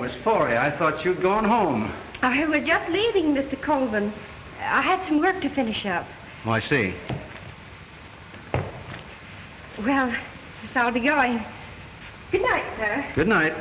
Miss Forey, I thought you'd gone home. I was just leaving, Mr. Colvin. I had some work to finish up. Oh, I see. Well, guess I'll be going. Good night, sir. Good night.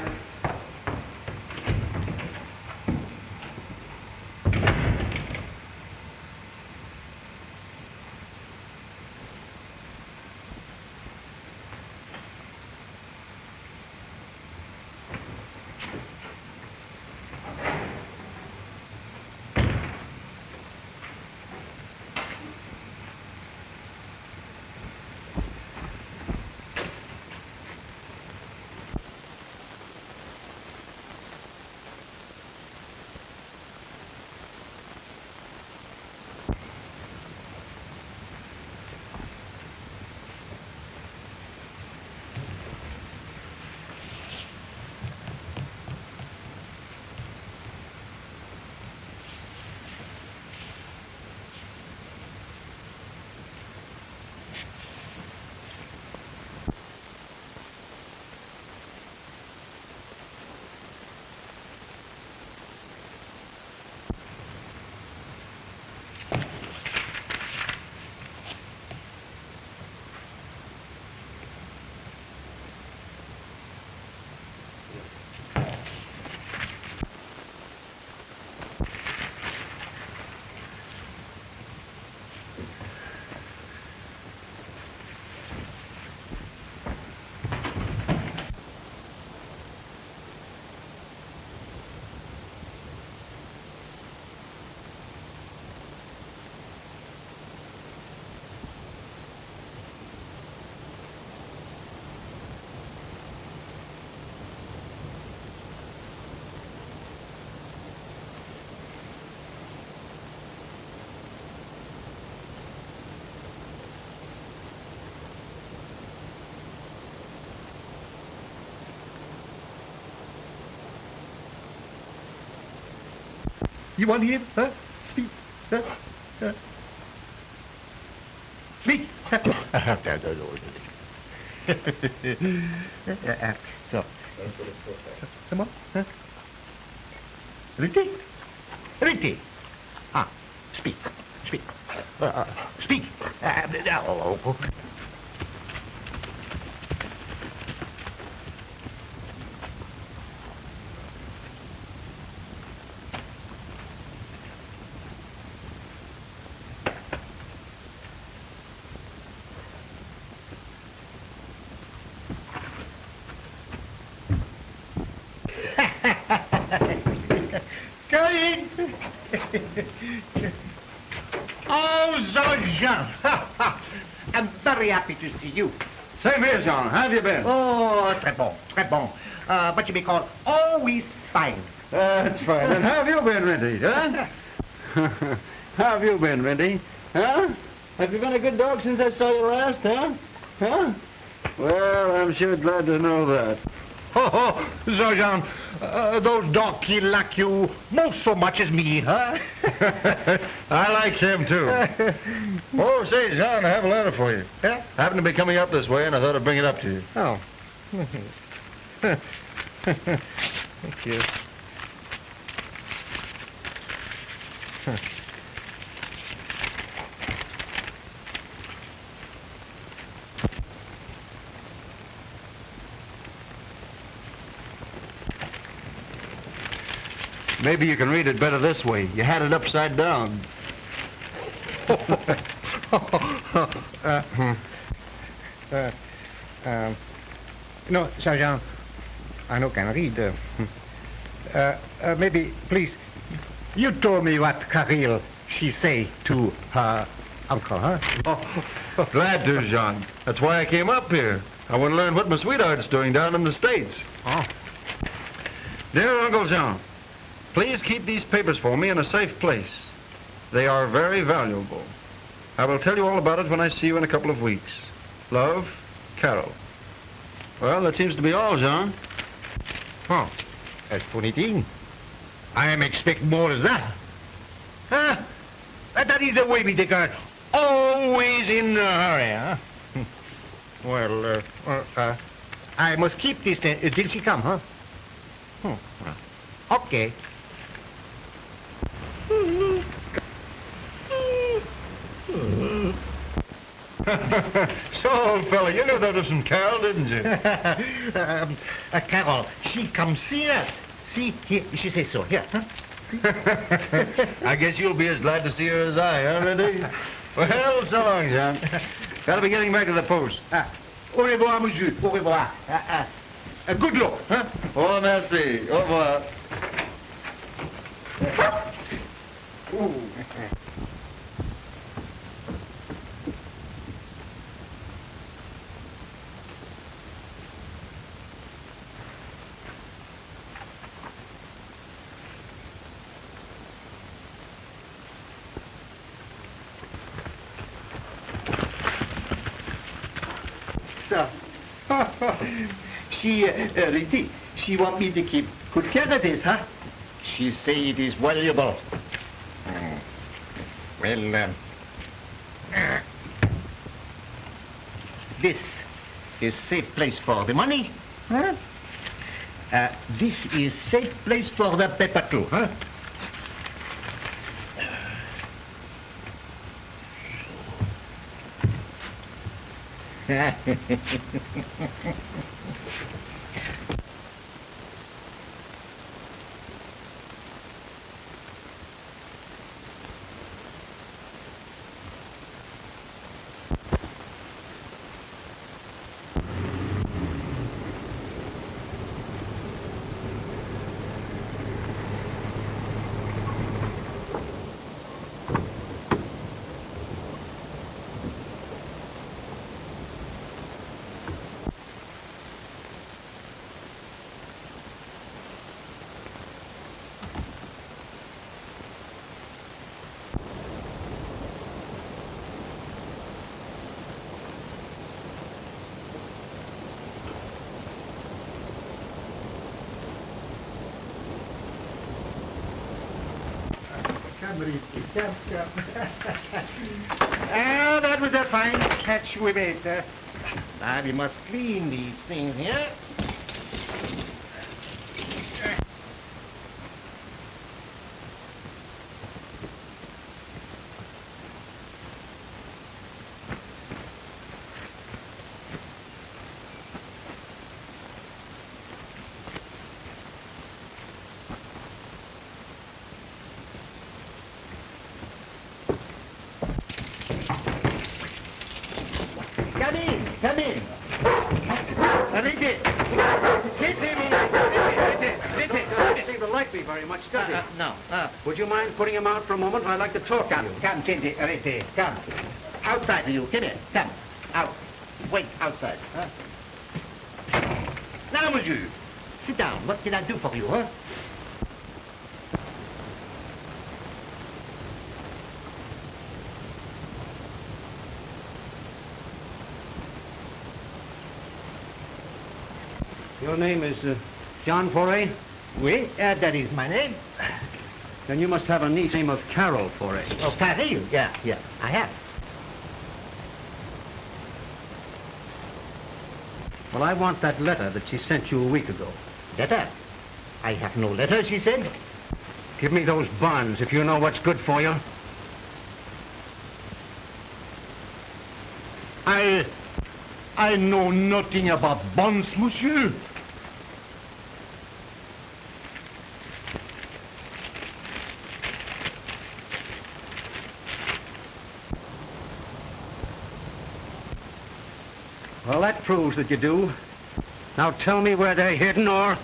You want to hear? Huh? Speak. Speak. So. Come on. Huh? Riti. Ah, speak. Speak. Speak. Oh, Jean. I'm very happy to see you. Same here, Jean. How have you been? Oh, très bon, très bon. What you may call always fine. That's fine. And how have you been, Rinty, huh? How have you been, Rinty? Huh? Have you been a good dog since I saw you last, huh? Huh? Well, I'm sure glad to know that. Oh, Jean, those dogs, he like you most so much as me, huh? I like him, too. Oh, say, Jean, I have a letter for you. Yeah? I happen to be coming up this way, and I thought I'd bring it up to you. Oh. Thank you. Maybe you can read it better this way. You had it upside down. No, Sergeant, I no can read. Maybe, please, you told me what Caryl, she say to her uncle, huh? Oh, glad to, Jean. That's why I came up here. I want to learn what my sweetheart's doing down in the States. Oh. Dear Uncle Jean, please keep these papers for me in a safe place. They are very valuable. I will tell you all about it when I see you in a couple of weeks. Love, Caryl. Well, that seems to be all, Jean. Oh, that's funny thing. I am expecting more than that. Huh? That is the way we take her. Always in a hurry, huh? Well, I must keep this till she come, huh? Okay. So, old fella, you knew that was from Caryl, didn't you? Caryl, she comes here. See, here, she says so. Here, huh? I guess you'll be as glad to see her as I, huh, Lindy? Well, so long, John. Gotta be getting back to the post. Au revoir, monsieur. Au revoir. Good luck, huh? Oh, merci. Au revoir. Ooh. Riti, she want me to keep good care of this, huh? She say it is valuable. Well, this is safe place for the money, huh? This is safe place for the paper too, huh? That was a fine catch we made. Now we must clean these things here. Come in. Doesn't seem to like me very much, does he? No. Would you mind putting him out for a moment? I'd like to talk to you. Come, Riti, come. Outside with you. Come here. Come. Out. Wait outside. Huh? Now, monsieur. Sit down. What can I do for you, huh? Your name is John Foray? Oui, that is my name. Then you must have a niece named of Caryl Foray. Oh, Caryl? Yeah, I have. Well, I want that letter that she sent you a week ago. Letter? I have no letter, she said. Give me those bonds if you know what's good for you. I know nothing about bonds, monsieur. Well, that proves that you do. Now tell me where they're hidden, or...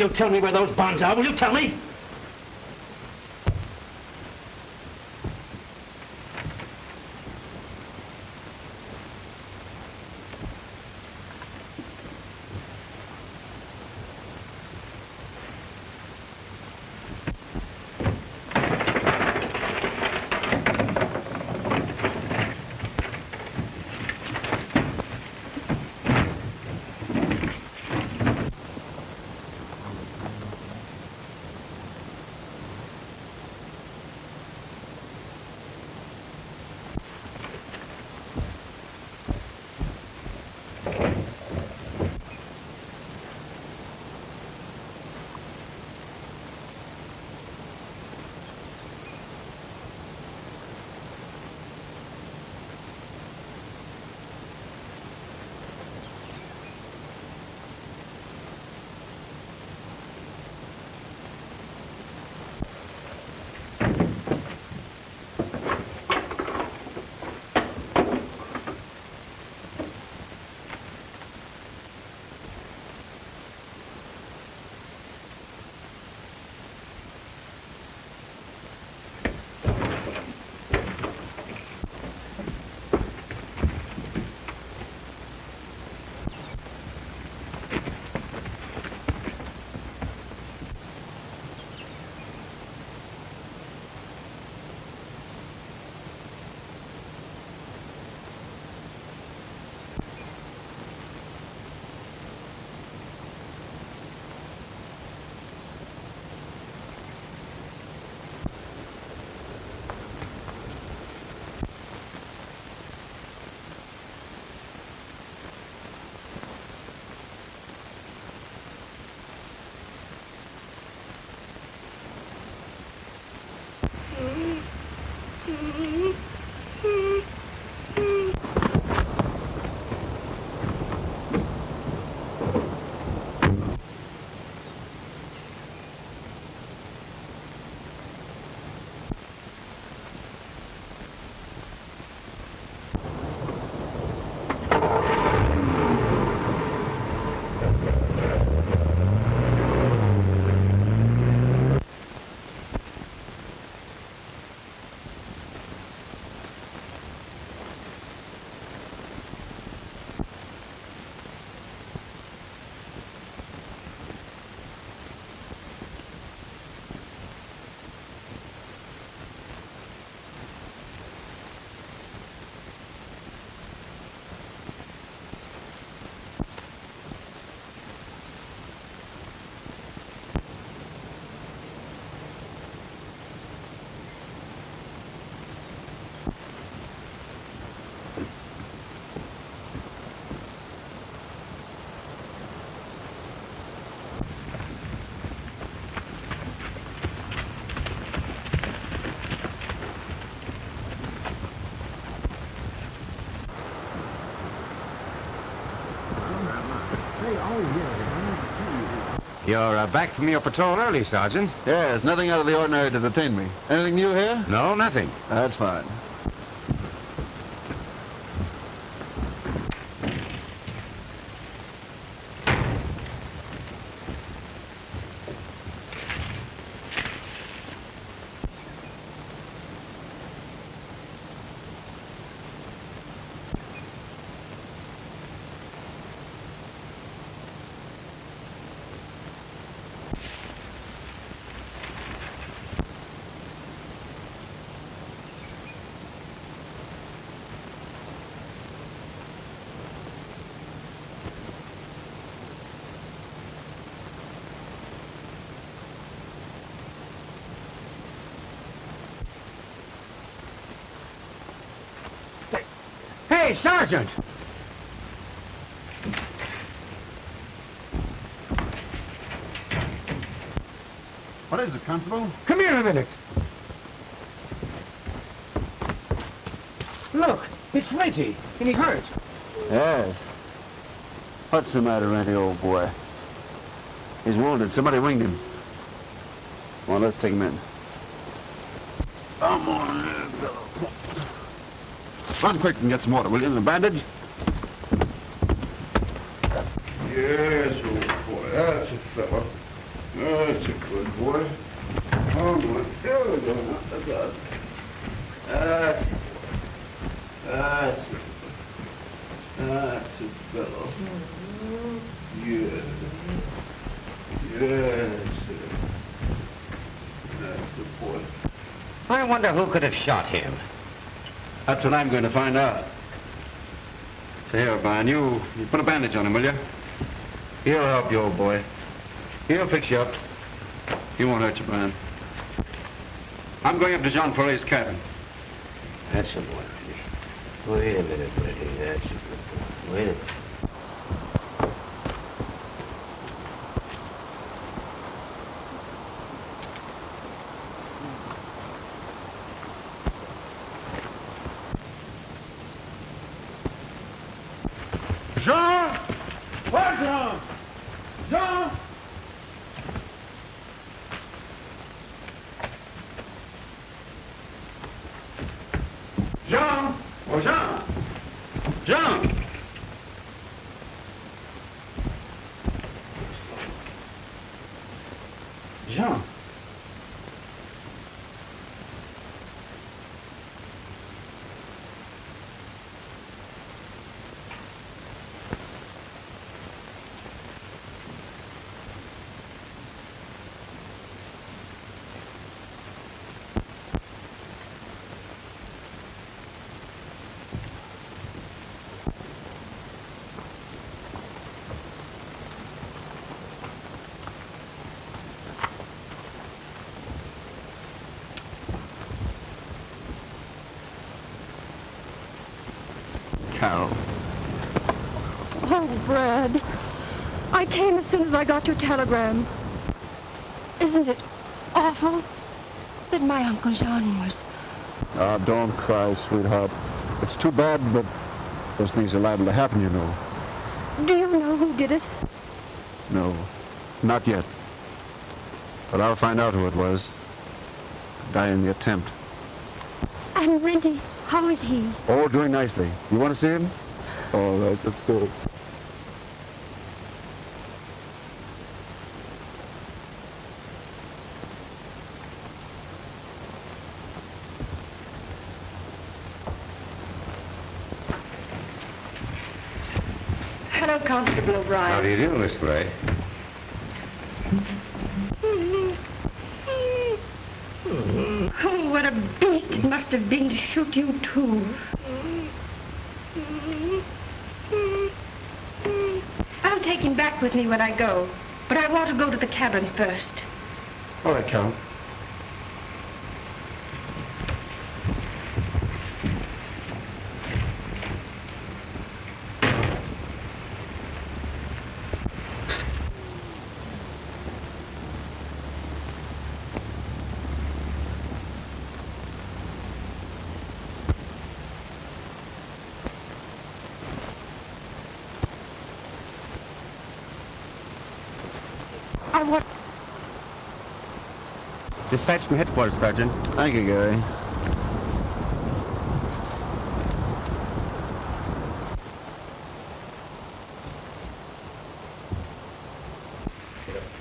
you tell me where those bonds are? Will you tell me? You're back from your patrol early, Sergeant. Yes, nothing out of the ordinary to detain me. Anything new here? No, nothing. That's fine. Hey, Sergeant! What is it, Constable? Come here a minute. Look, it's Renty, and he hurt. Yes. What's the matter, Renty, old boy? He's wounded. Somebody winged him. Well, let's take him in. Come on, little fellow. Run quick and get some water, will you? And a bandage? Yes, old boy. That's a fellow. Oh, that's a good boy. Oh, my. There we go. That's a fellow. Yes. Yes, sir. That's a boy. I wonder who could have shot him. That's what I'm going to find out. So here, Brian, you put a bandage on him, will you? He'll help you, old boy. He'll fix you up. He won't hurt you, Brian. I'm going up to Jean Foret's cabin. That's a boy, Freddie. Wait a minute, Freddie. That's a good boy. Wait a minute. Jean! What, Jean? Jean! Jean! Oh, Jean! Jean! Jean! Caryl. Oh, Brad. I came as soon as I got your telegram. Isn't it awful that my Uncle Jean was... Oh, don't cry, sweetheart. It's too bad, but those things are liable to happen, you know. Do you know who did it? No, not yet. But I'll find out who it was. Die in the attempt. And Renty, how is he? Oh, doing nicely. You want to see him? All right, let's go. Hello, Constable O'Brien. How do you do, Miss Gray? Oh, what a beast it must have been to shoot you, too. I'll take him back with me when I go, but I want to go to the cabin first. All right, Caryl. I want... Dispatch from headquarters, Sergeant. Thank you, Gary.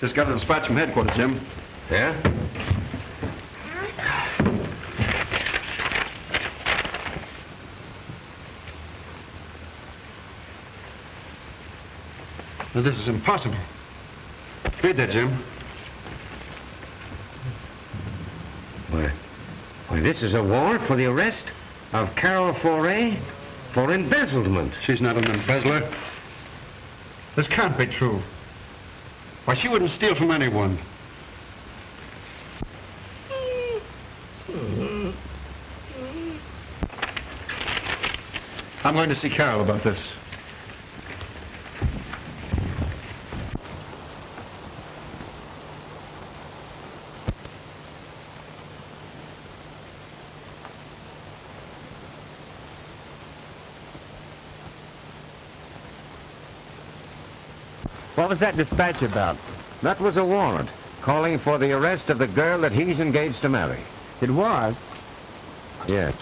Just got a dispatch from headquarters, Jim. Yeah? Now, this is impossible. Read that, Jim. Why, this is a warrant for the arrest of Caryl Foret for embezzlement. She's not an embezzler. This can't be true. Why, she wouldn't steal from anyone. I'm going to see Caryl about this. What was that dispatch about? That was a warrant calling for the arrest of the girl that he's engaged to marry. It was? Yes.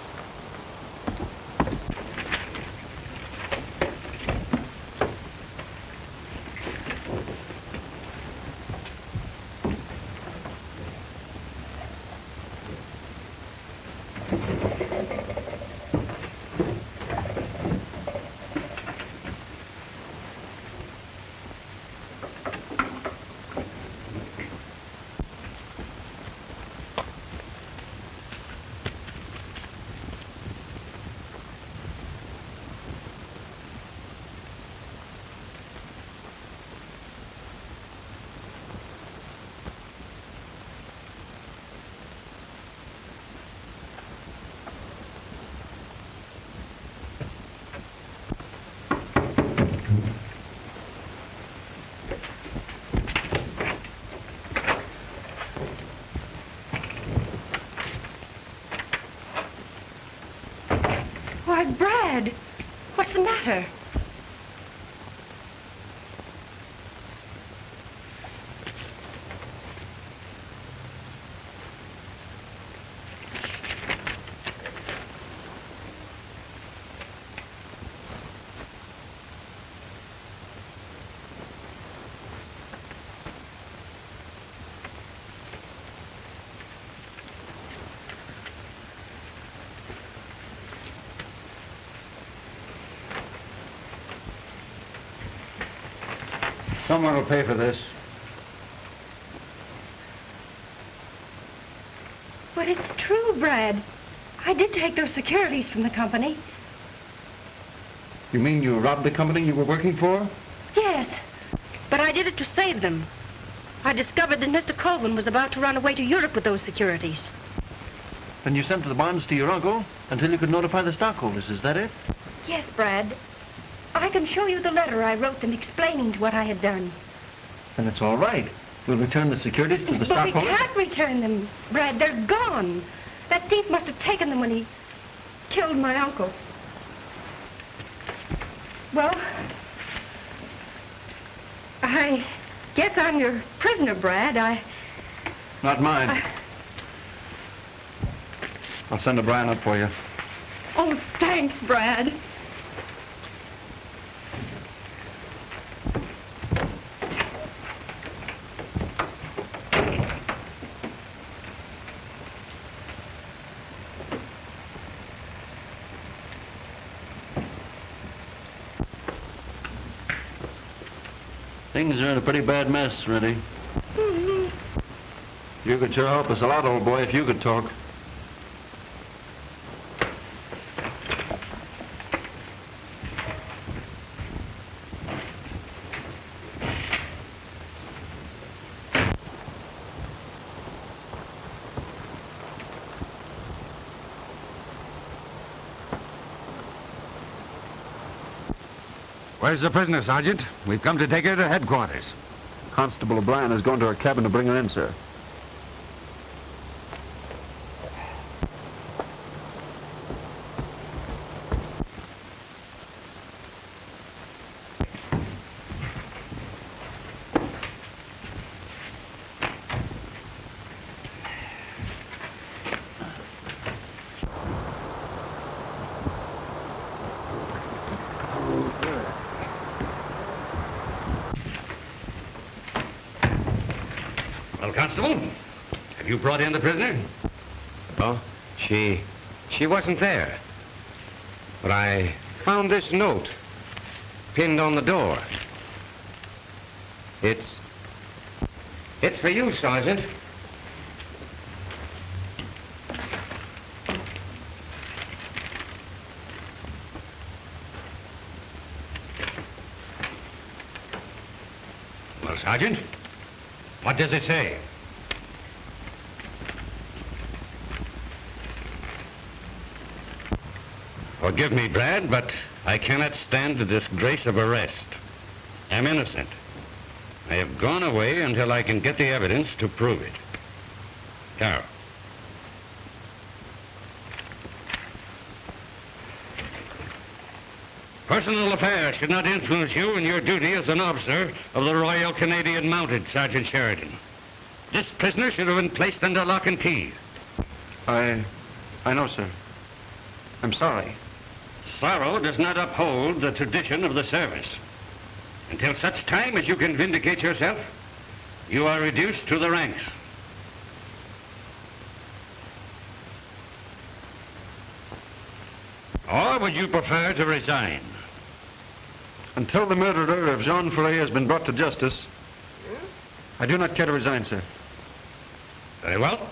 Brad, what's the matter? Someone will pay for this. But it's true, Brad. I did take those securities from the company. You mean you robbed the company you were working for? Yes, but I did it to save them. I discovered that Mr. Colvin was about to run away to Europe with those securities. Then you sent the bonds to your uncle until you could notify the stockholders, is that it? Yes, Brad. I can show you the letter I wrote them explaining what I had done. Then it's all right. We'll return the securities to the But stockholders. we can't return them, Brad. They're gone. That thief must have taken them when he killed my uncle. Well, I guess I'm your prisoner, Brad. Not mine. I'll send O'Brien up for you. Oh, thanks, Brad. Things are in a pretty bad mess, Reddy. You could sure help us a lot, old boy, if you could talk. Where's the prisoner, Sergeant? We've come to take her to headquarters. Constable O'Brien has gone to her cabin to bring her in, sir. Well, Constable, have you brought in the prisoner? Oh, she wasn't there. But I found this note pinned on the door. It's for you, Sergeant. Well, Sergeant, what does it say? Forgive me, Brad, but I cannot stand the disgrace of arrest. I'm innocent. I have gone away until I can get the evidence to prove it. Caryl. Personal affairs should not influence you in your duty as an officer of the Royal Canadian Mounted, Sergeant Sheridan. This prisoner should have been placed under lock and key. I know, sir. I'm sorry. Sorrow does not uphold the tradition of the service. Until such time as you can vindicate yourself, you are reduced to the ranks. Or would you prefer to resign? Until the murderer of Jean Ferret has been brought to justice, I do not care to resign, sir. Very well.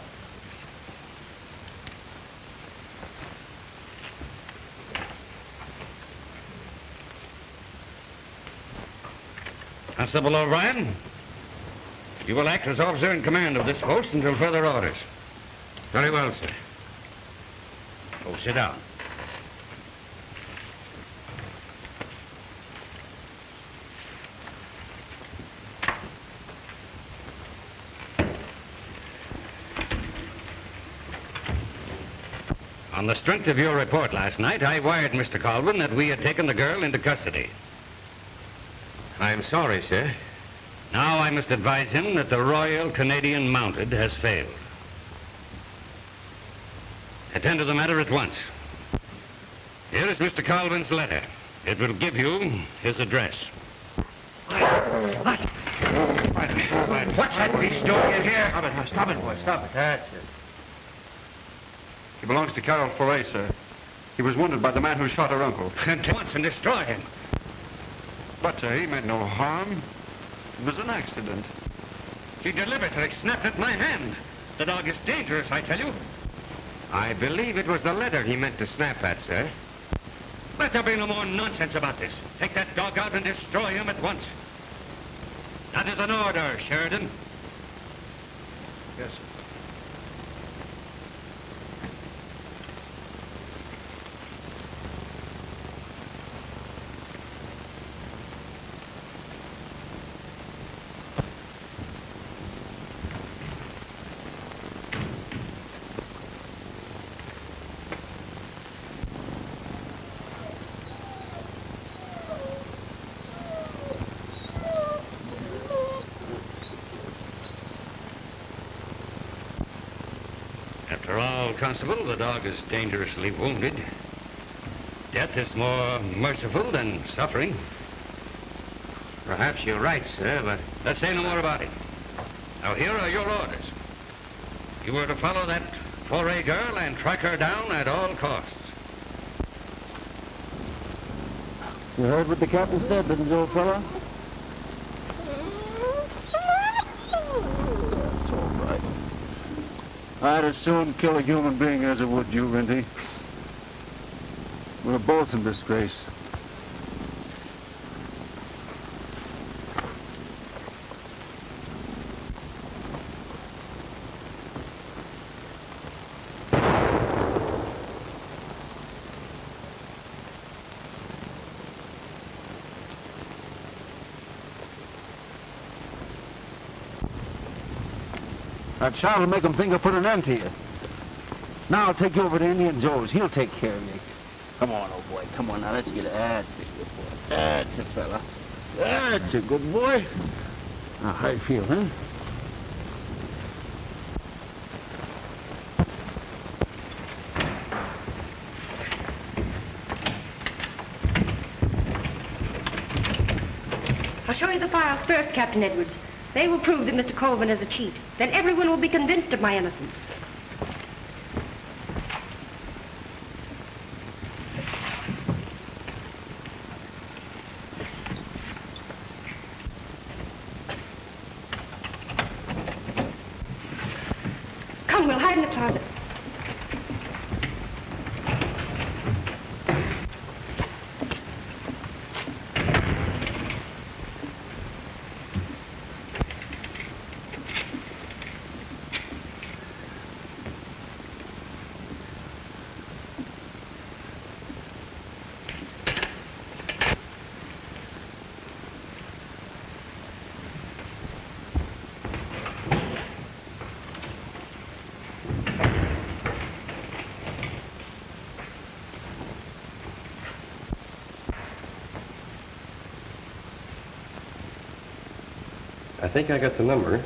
Constable O'Brien, you will act as officer in command of this post until further orders. Very well, sir. Go sit down. On the strength of your report last night, I wired Mr. Colvin that we had taken the girl into custody. I'm sorry, sir. Now I must advise him that the Royal Canadian Mounted has failed. Attend to the matter at once. Here is Mr. Colvin's letter. It will give you his address. What? What's that beast doing in here? Stop it, boy. Stop it. That's it. He belongs to Caryl Foray, sir. He was wounded by the man who shot her uncle. At once and destroy him. But, sir, he meant no harm. It was an accident. He deliberately snapped at my hand. The dog is dangerous, I tell you. I believe it was the letter he meant to snap at, sir. Let there be no more nonsense about this. Take that dog out and destroy him at once. That is an order, Sheridan. Yes, sir. After all, Constable, the dog is dangerously wounded. Death is more merciful than suffering. Perhaps you're right, sir, but let's say no more about it. Now, here are your orders. You were to follow that Foray girl and track her down at all costs. You heard what the captain said, didn't you, old fella? It's all right. I'd as soon kill a human being as I would you, Rinty. We're both in disgrace. That shot will make him think I put an end to you. Now I'll take you over to Indian Joe's. He'll take care of you. Come on, old boy. Come on now. Let's get it. That's a good boy. That's a fella. That's a good boy. Now, how you feel, huh? I'll show you the files first, Captain Edwards. They will prove that Mr. Colvin is a cheat. Then everyone will be convinced of my innocence. Come, we'll hide in the closet. I think I got the number.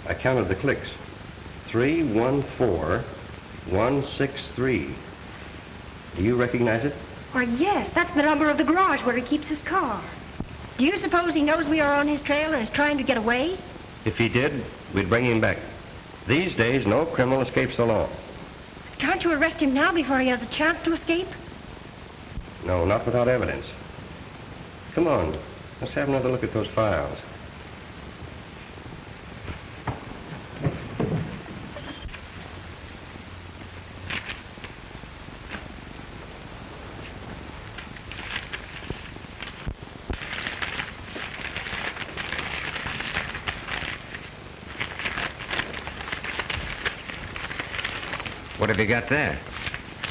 I counted the clicks. 314163. Do you recognize it? Why, yes, that's the number of the garage where he keeps his car. Do you suppose he knows we are on his trail and is trying to get away? If he did, we'd bring him back. These days, no criminal escapes the law. Can't you arrest him now before he has a chance to escape? No, not without evidence. Come on, let's have another look at those files. What have you got there?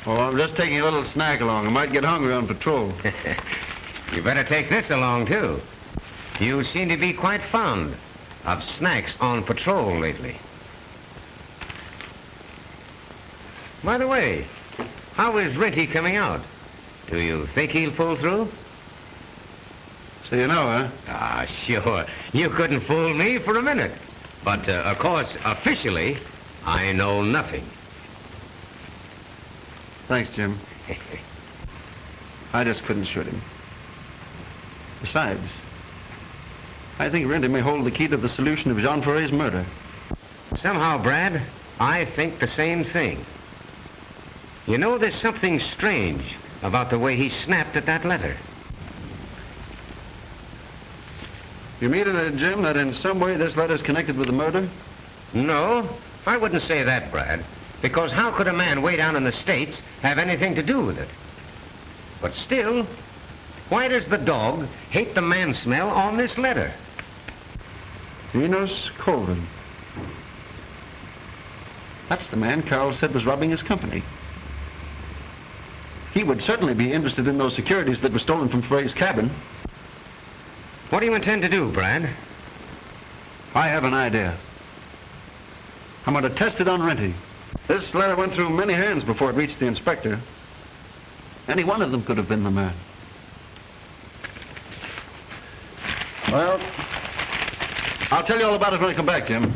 Oh, I'm just taking a little snack along. I might get hungry on patrol. You better take this along, too. You seem to be quite fond of snacks on patrol lately. By the way, How is Renty coming out? Do you think he'll pull through? So you know, huh? Ah, sure. You couldn't fool me for a minute. But, of course, officially, I know nothing. Thanks, Jim. I just couldn't shoot him. Besides, I think Renty may hold the key to the solution of Jean Ferret's murder. Somehow, Brad, I think the same thing. You know, there's something strange about the way he snapped at that letter. You mean, Jim, that in some way this letter's connected with the murder? No, I wouldn't say that, Brad. Because how could a man way down in the States have anything to do with it? But still, why does the dog hate the man smell on this letter? Enos Colvin. That's the man Caryl said was robbing his company. He would certainly be interested in those securities that were stolen from Ferret's cabin. What do you intend to do, Brad? I have an idea. I'm going to test it on Renty. This letter went through many hands before it reached the inspector. Any one of them could have been the man. Well, I'll tell you all about it when I come back, Jim.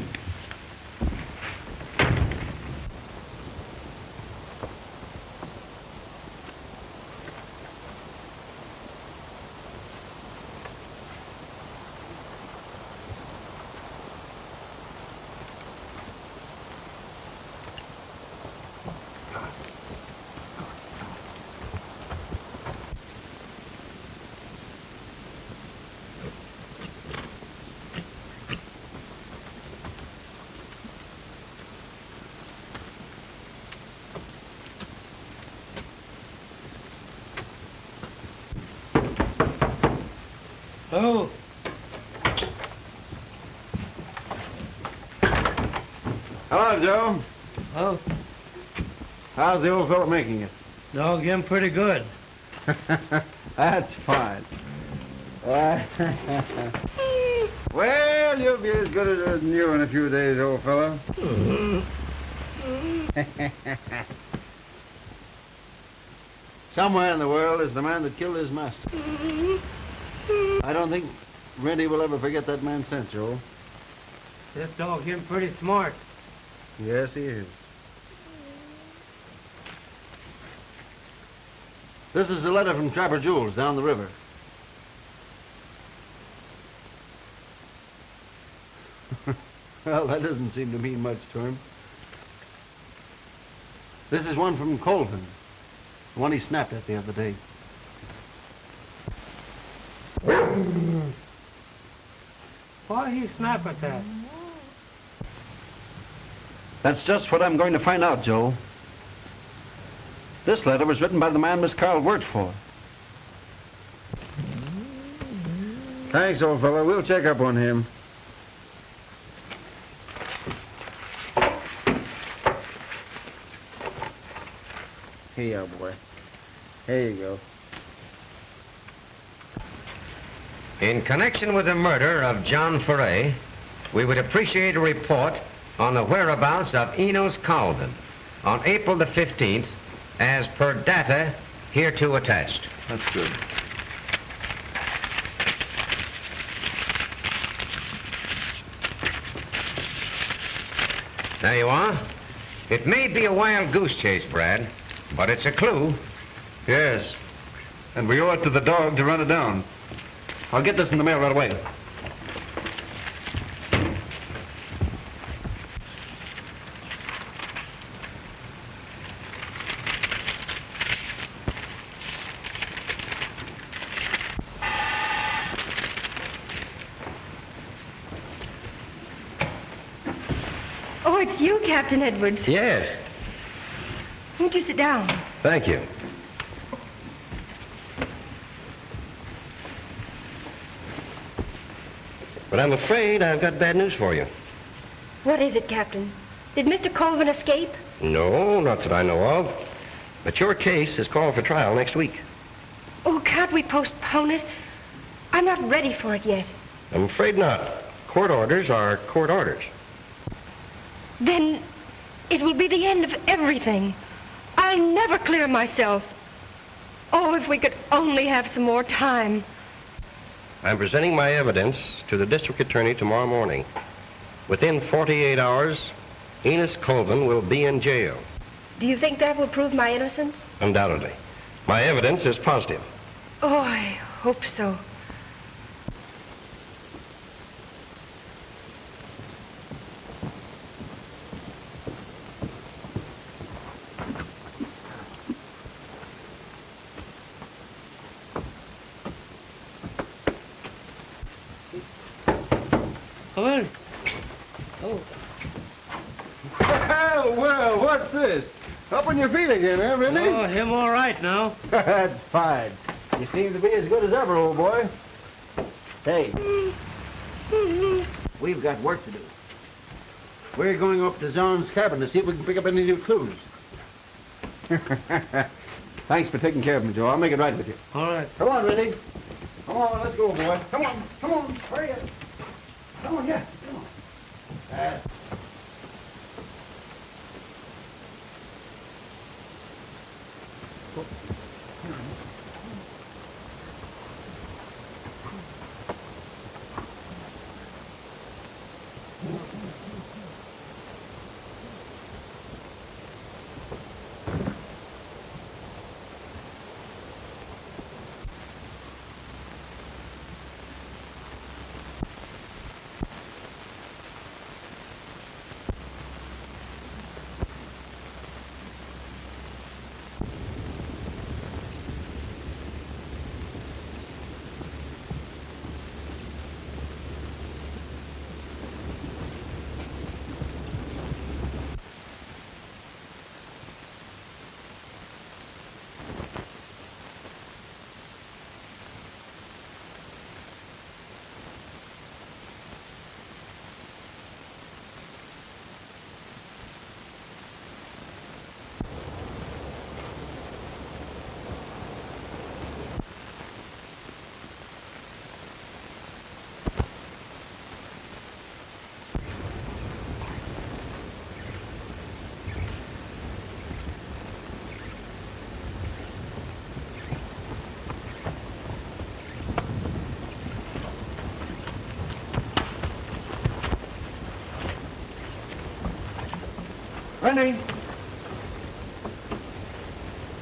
Oh. Hello, Joe. Oh. How's the old fellow making it? Dog, him pretty good. That's fine. Well, you'll be as good as new in a few days, old fellow. Somewhere in the world is the man that killed his master. I don't think Renty will ever forget that man's scent, Joe. This dog, him pretty smart. Yes, he is. This is a letter from Trapper Jules down the river. Well, that doesn't seem to mean much to him. This is one from Colvin, the one he snapped at the other day. Why he snap at that? That's just what I'm going to find out, Joe. This letter was written by the man Miss Caryl worked for. Thanks, old fellow. We'll check up on him. Here you go, boy. Here you go. In connection with the murder of John Ferret, we would appreciate a report on the whereabouts of Enos Colvin on April the 15th, as per data hereto attached. That's good. There you are. It may be a wild goose chase, Brad, but it's a clue. Yes. And we owe it to the dog to run it down. I'll get this in the mail right away. Oh, it's you, Captain Edwards. Yes. Won't you sit down? Thank you. But I'm afraid I've got bad news for you. What is it, Captain? Did Mr. Colvin escape? No, not that I know of. But your case is called for trial next week. Oh, can't we postpone it? I'm not ready for it yet. I'm afraid not. Court orders are court orders. Then it will be the end of everything. I'll I'll never clear myself. Oh, if we could only have some more time. I'm presenting my evidence to the district attorney tomorrow morning. Within 48 hours, Enos Colvin will be in jail. Do you think that will prove my innocence? Undoubtedly. My evidence is positive. Oh, I hope so. Come in. Oh. Well, what's this? Up on your feet again, eh, really? Oh, him all right now. That's fine. You seem to be as good as ever, old boy. Say, we've got work to do. We're going up to John's cabin to see if we can pick up any new clues. Thanks for taking care of me, Joe. I'll make it right with you. All right. Come on, Rennie. Come on, let's go, boy. Come on, hurry up. Come on, yeah, come on. Rennie!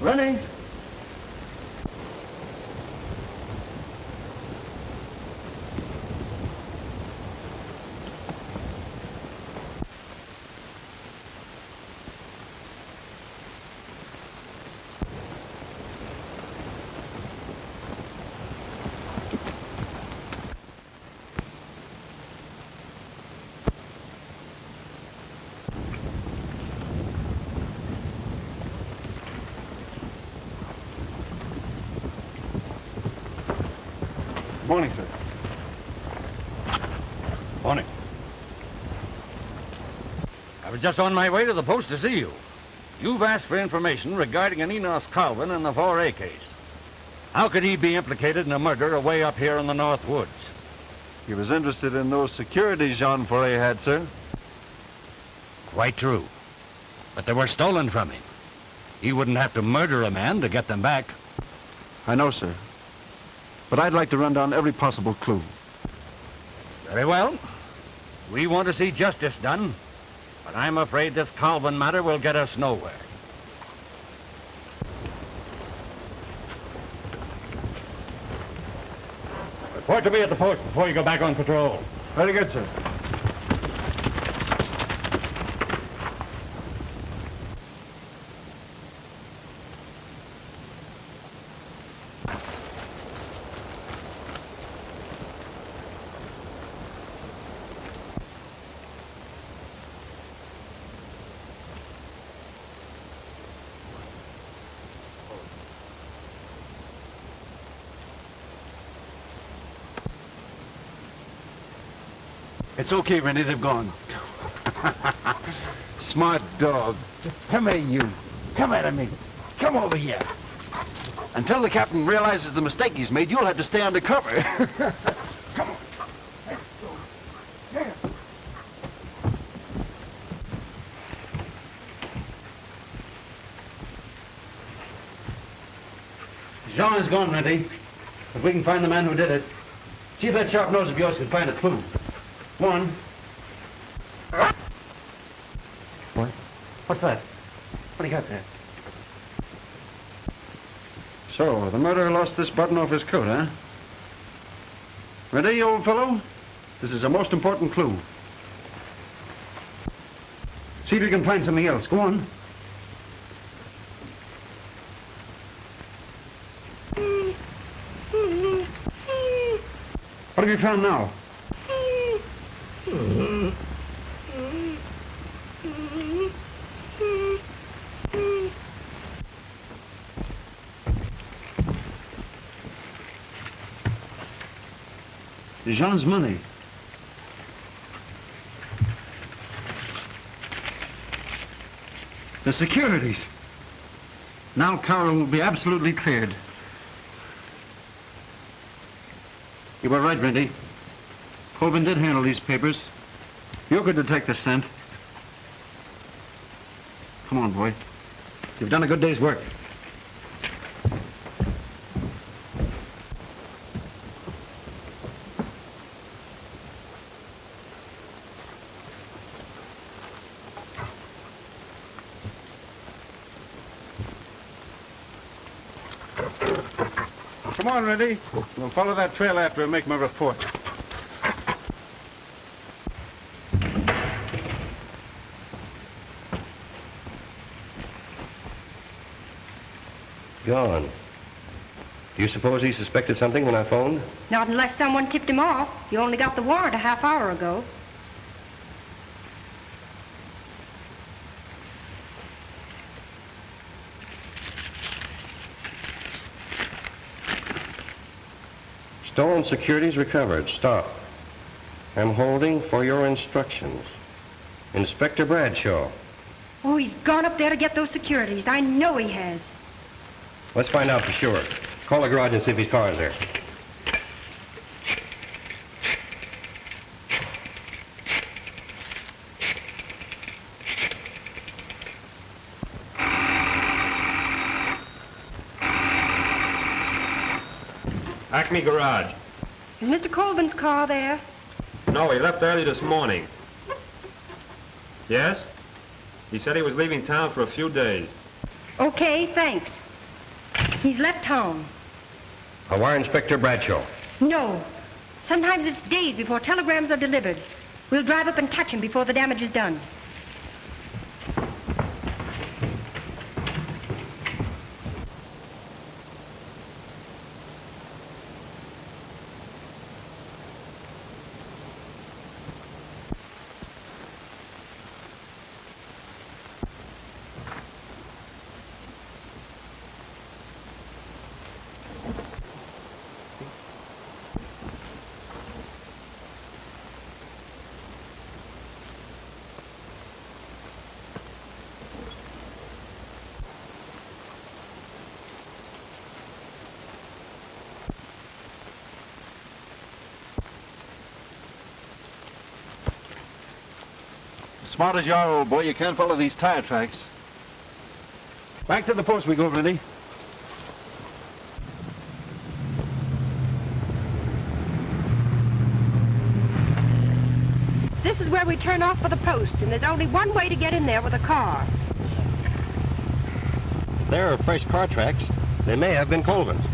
Rennie! Morning, sir. Morning. I was just on my way to the post to see you. You've asked for information regarding an Enos Colvin in the 4A case. How could he be implicated in a murder away up here in the North Woods? He was interested in those securities Jean Foray had, sir. Quite true. But they were stolen from him. He wouldn't have to murder a man to get them back. I know, sir. But I'd like to run down every possible clue. Very well. We want to see justice done, but I'm afraid this Colvin matter will get us nowhere. Report to me at the post before you go back on patrol. Very good, sir. It's okay, Rennie. They've gone. Smart dog. Come here, you. Come at me. Come over here. Until the captain realizes the mistake he's made, you'll have to stay undercover. Come on. Let's go. There. Jean is gone, Renty. If we can find the man who did it, see if that sharp nose of yours can find a clue. One. What? What's that? What do you got there? So, the murderer lost this button off his coat, huh? Ready, old fellow? This is a most important clue. See if you can find something else. Go on. What have you found now? Jean's money. The securities. Now Caryl will be absolutely cleared. You were right, Renty. Colvin did handle these papers. You could detect the scent. Come on, boy. You've done a good day's work. Come on, Renty. We'll follow that trail after and make my report. Gone. Do you suppose he suspected something when I phoned? Not unless someone tipped him off. You only got the warrant a half hour ago. Stolen securities recovered. Stop. I'm holding for your instructions. Inspector Bradshaw. Oh, he's gone up there to get those securities. I know he has. Let's find out for sure. Call the garage and see if his car is there. Acme Garage. Is Mr. Colvin's car there? No, he left early this morning. Yes? He said he was leaving town for a few days. Okay, thanks. He's left town. I'll wire Inspector Bradshaw. No. Sometimes it's days before telegrams are delivered. We'll drive up and catch him before the damage is done. Smart as you are, old boy, you can't follow these tire tracks. Back to the post we go, Renty. This is where we turn off for the post, and there's only one way to get in there with a car. There are fresh car tracks. They may have been Colvin's.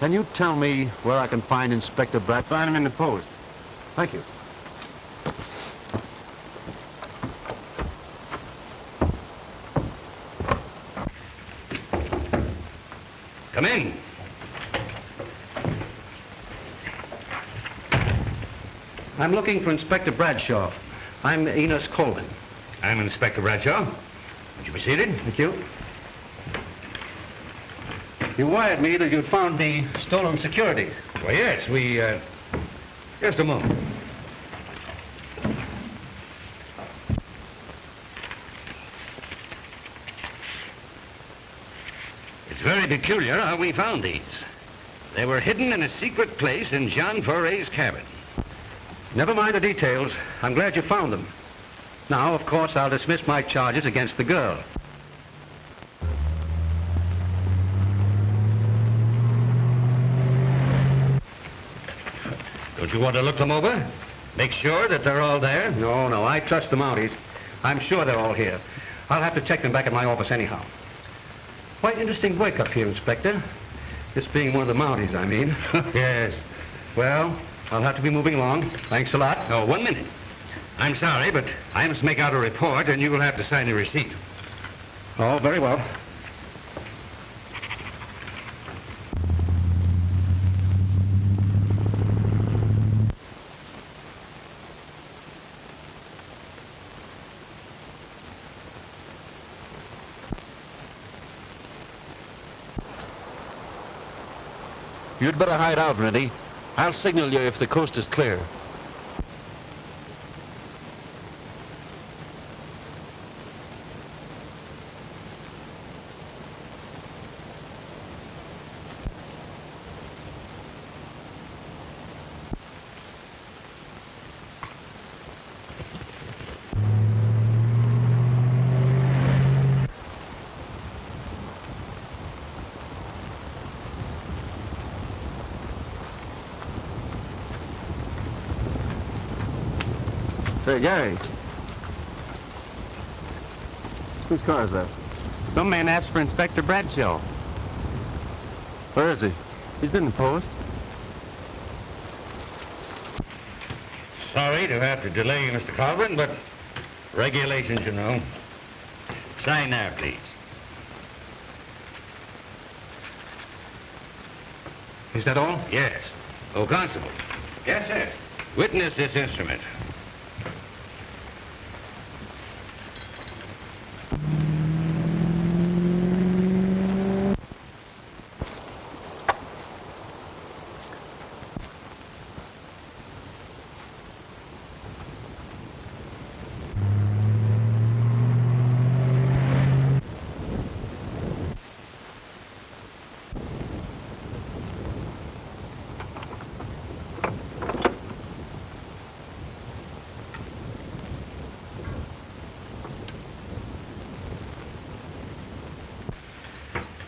Can you tell me where I can find Inspector Brad? Find him in the post. Thank you. Come in. I'm looking for Inspector Bradshaw. I'm Enos Colvin. I'm Inspector Bradshaw. Would you be seated? Thank you. You wired me that you'd found the stolen securities. Well, yes, we, just a moment. It's very peculiar how we found these. They were hidden in a secret place in Jean Foray's cabin. Never mind the details. I'm glad you found them. Now, of course, I'll dismiss my charges against the girl. Don't you want to look them over? Make sure that they're all there? No, I trust the Mounties. I'm sure they're all here. I'll have to check them back at my office anyhow. Quite interesting work up here, Inspector. This being one of the Mounties, I mean. Yes. Well, I'll have to be moving along. Thanks a lot. Oh, 1 minute. I'm sorry, but I must make out a report, and you will have to sign the receipt. Oh, very well. You'd better hide out, Rennie. I'll signal you if the coast is clear. Say, Gary. Whose car is that? Some man asked for Inspector Bradshaw. Where is he? He's in the post. Sorry to have to delay you, Mr. Colvin, but regulations, you know. Sign there, please. Is that all? Yes. Oh, Constable. Yes, sir. Witness this instrument.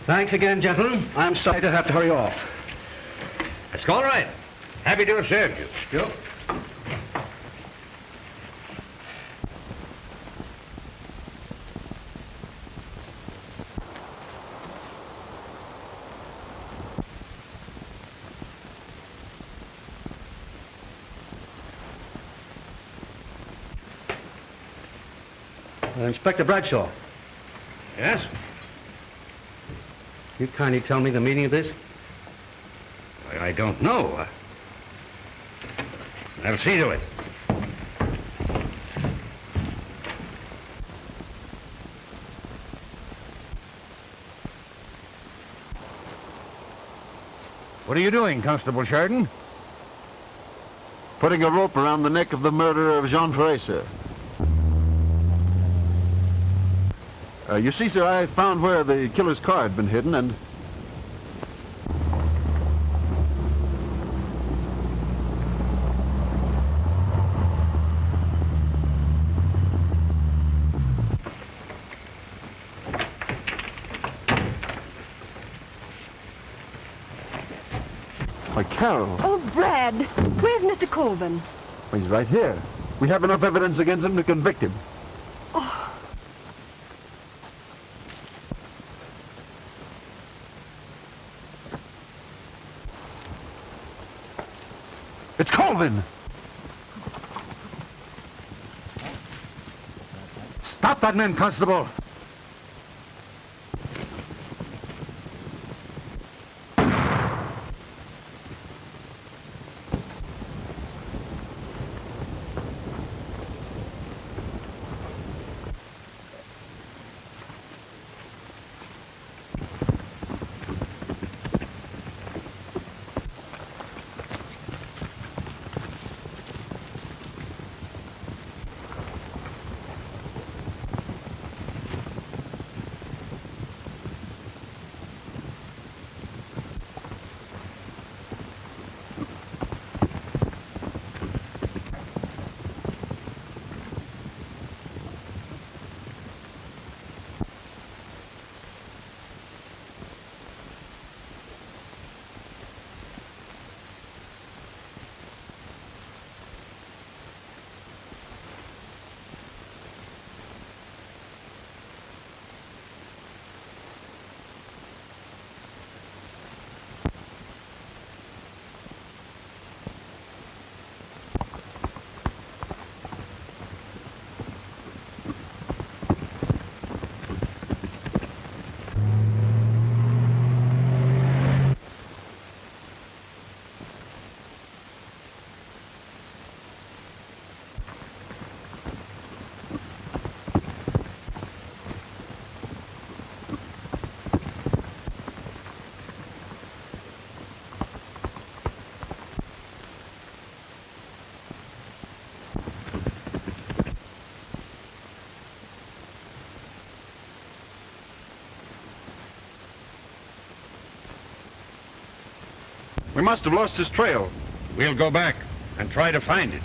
Thanks again, gentlemen. I'm sorry to have to hurry off. That's all right. Happy to have served you. Sure. Inspector Bradshaw. Yes? You kindly tell me the meaning of this? I don't know. I'll see to it. What are you doing, Constable Sheridan? Putting a rope around the neck of the murderer of Jean Foray, sir. You see, sir, I found where the killer's car had been hidden, and... Why, Caryl. Oh, Brad, where's Mr. Colvin? Well, he's right here. We have enough evidence against him to convict him. Oh. It's Colvin! Stop that man, Constable! We must have lost his trail. We'll go back and try to find it.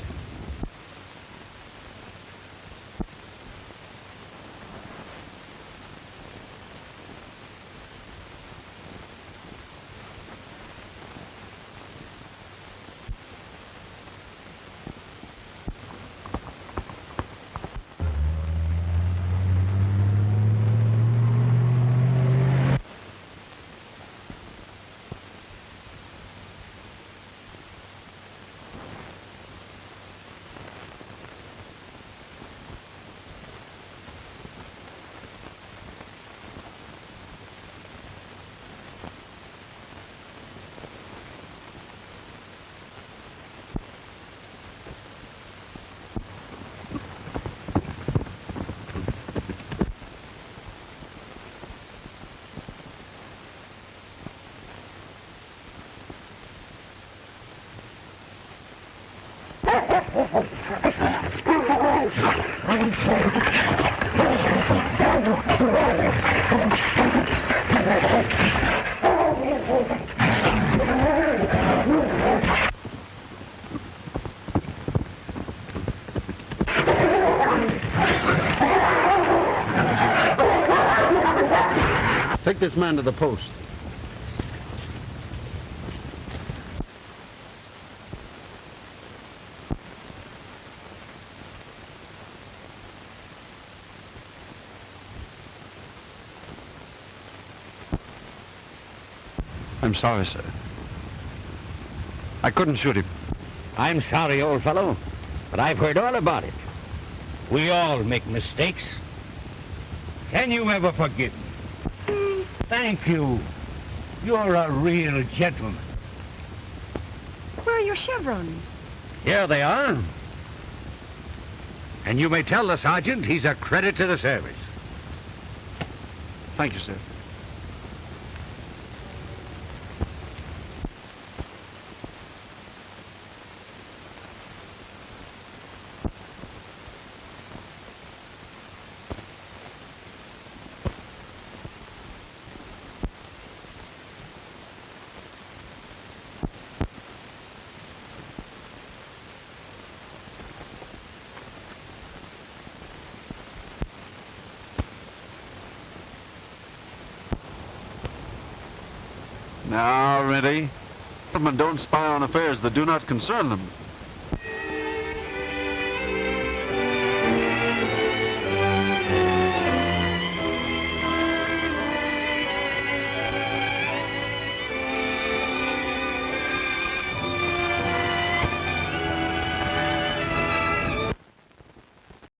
Take this man to the post. I'm sorry, sir. I couldn't shoot him. I'm sorry, old fellow, but I've heard all about it. We all make mistakes. Can you ever forgive me? Thank you. You're a real gentleman. Where are your chevrons? Here they are. And you may tell the sergeant he's a credit to the service. Thank you, sir. Now, Rennie, gentlemen don't spy on affairs that do not concern them.